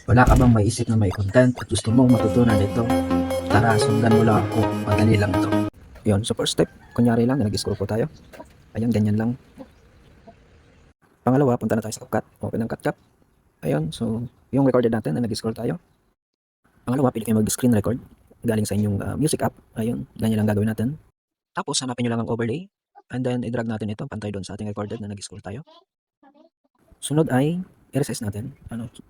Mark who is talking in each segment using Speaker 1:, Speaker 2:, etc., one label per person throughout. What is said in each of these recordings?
Speaker 1: Wala ka bang maisip na may content at gusto mong matutunan ito? Tara, sundan mo lang ako. Madali lang ito. Yun, so first step, kunyari lang, nag-scroll po tayo. Ayan, ganyan lang. Pangalawa, punta na tayo sa CapCut. Open ng CapCut. Ayun, so yung recorded natin na nag-scroll tayo. Pangalawa, pili kayo mag-screen record galing sa inyong music app. Ayun, ganyan lang gagawin natin. Tapos, hanapin nyo lang ang overlay. And then, i-drag natin ito pantay doon sa ating recorded na nag-scroll tayo. Sunod ay, i-resize natin.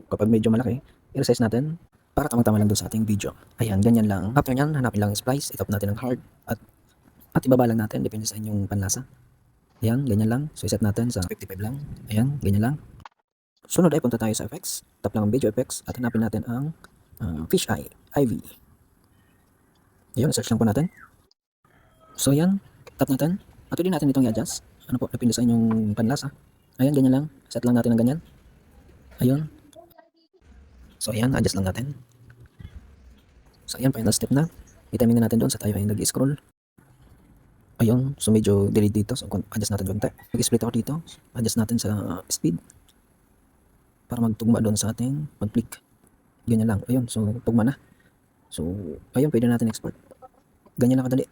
Speaker 1: Kapag medyo malaki, i-resize natin para tamang-tama lang doon sa ating video. Ayan, ganyan lang. After nyan, hanapin lang yung splice, itap natin ang hard, at ibaba lang natin, depende sa inyong panlasa. Ayan, ganyan lang. So, iset natin sa 55 lang. Ayan, ganyan lang. Sunod ay punta tayo sa effects. Tap lang ang video effects at hanapin natin ang fish eye, IV. Ayan, search lang po natin. So, ayan, tap natin. At pwede natin itong i-adjust. Ano po, depende sa inyong panlasa. Ayan, ganyan lang. Set lang natin ng ganyan. Ayun. So, ayan, adjust lang natin. So, ayan, final step na. I-timing na natin doon sa tayo ay nag-scroll. Ayun, so medyo delayed dito. So, adjust natin konti. Mag-split ako dito. Adjust natin sa speed. Para magtugma doon sa ating mag-click. Ganyan lang. Ayun, so tugma na. So, ayun, pwede natin export. Ganyan lang kadali.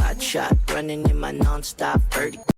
Speaker 2: Hot shot running in my non-stop vertical.